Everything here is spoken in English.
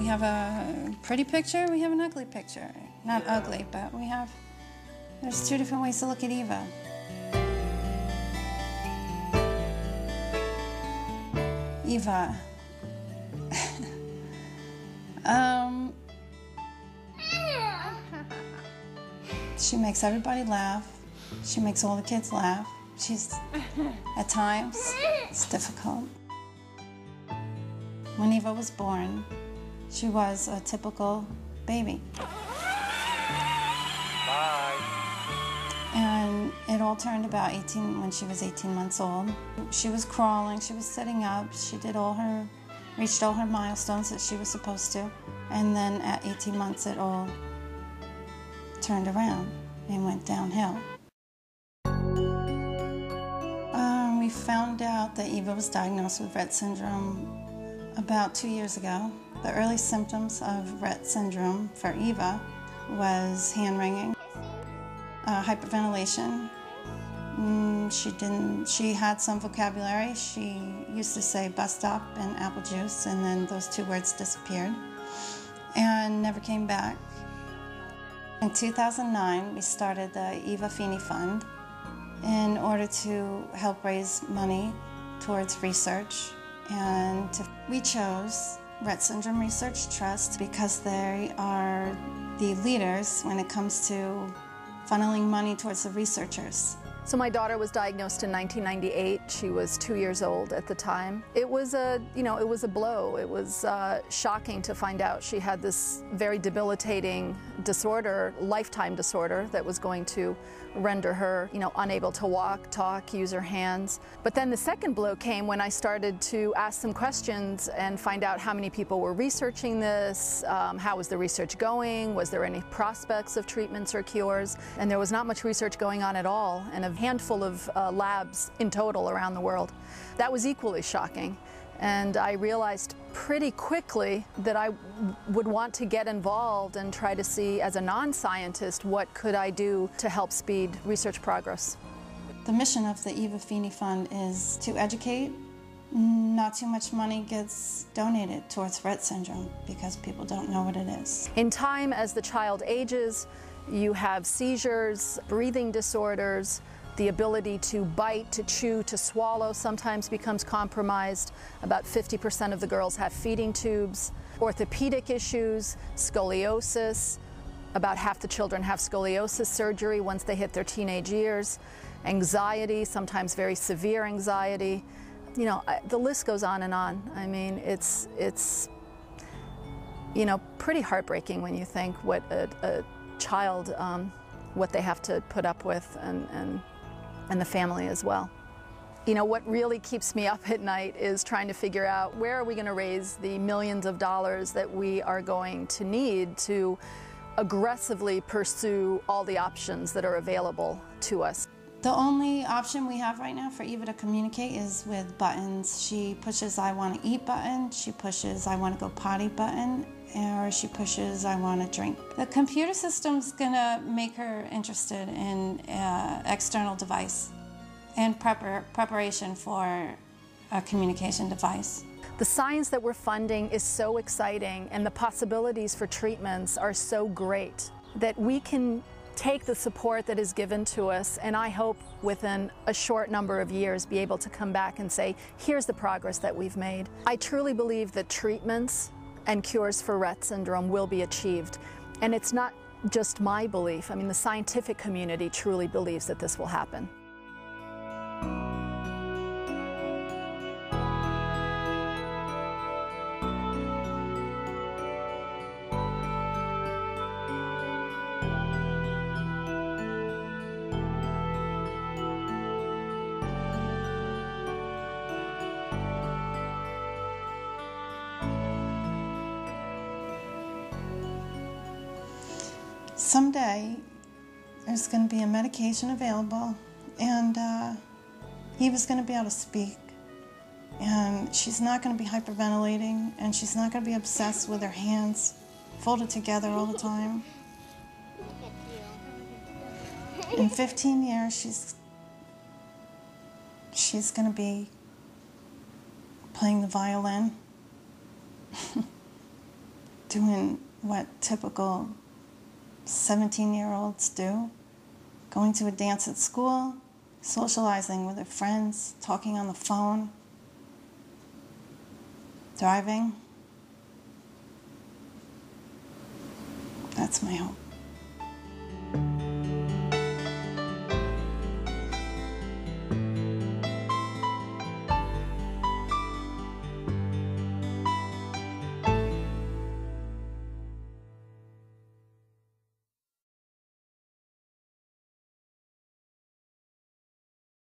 have a pretty picture, we have an ugly picture. Not ugly, but there's two different ways to look at Eva. Eva. She makes everybody laugh. She makes all the kids laugh. At times, it's difficult. When Eva was born, she was a typical baby. Bye. And it all turned about when she was 18 months old. She was crawling, she was sitting up, she reached all her milestones that she was supposed to. And then at 18 months, it all turned around and went downhill. We found out that Eva was diagnosed with Rett syndrome about 2 years ago. The early symptoms of Rett syndrome for Eva was hand-wringing, hyperventilation. She had some vocabulary. She used to say bus stop and apple juice, and then those two words disappeared and never came back. In 2009, we started the EVA Fini Fund in order to help raise money towards research. And we chose Rett Syndrome Research Trust because they are the leaders when it comes to funneling money towards the researchers. So my daughter was diagnosed in 1998. She was 2 years old at the time. It was a blow. It was shocking to find out she had this very debilitating disorder, lifetime disorder, that was going to render her, unable to walk, talk, use her hands. But then the second blow came when I started to ask some questions and find out how many people were researching this, how was the research going, was there any prospects of treatments or cures, and there was not much research going on at all, and a handful of labs in total around the world. That was equally shocking. And I realized pretty quickly that I would want to get involved and try to see, as a non-scientist, what could I do to help speed research progress. The mission of the EVA Fini Fund is to educate. Not too much money gets donated towards Rett syndrome because people don't know what it is. In time, as the child ages, you have seizures, breathing disorders. The ability to bite, to chew, to swallow sometimes becomes compromised. About 50% of the girls have feeding tubes. Orthopedic issues, scoliosis. About half the children have scoliosis surgery once they hit their teenage years. Anxiety, sometimes very severe anxiety. The list goes on and on. I mean, it's pretty heartbreaking when you think what a child, what they have to put up with, and the family as well. What really keeps me up at night is trying to figure out where are we going to raise the millions of dollars that we are going to need to aggressively pursue all the options that are available to us. The only option we have right now for Eva to communicate is with buttons. She pushes "I want to eat" button, she pushes "I want to go potty" button, or she pushes "I want to drink." The computer system's gonna make her interested in external device and preparation for a communication device. The science that we're funding is so exciting, and the possibilities for treatments are so great that we can take the support that is given to us, and I hope within a short number of years be able to come back and say, here's the progress that we've made. I truly believe that treatments and cures for Rett syndrome will be achieved. And it's not just my belief. I mean, the scientific community truly believes that this will happen. Someday, there's going to be a medication available, and Eva's going to be able to speak, and she's not going to be hyperventilating, and she's not going to be obsessed with her hands folded together all the time. In 15 years, she's going to be playing the violin. doing what typical 17-year-olds do, going to a dance at school, socializing with their friends, talking on the phone, driving. That's my hope.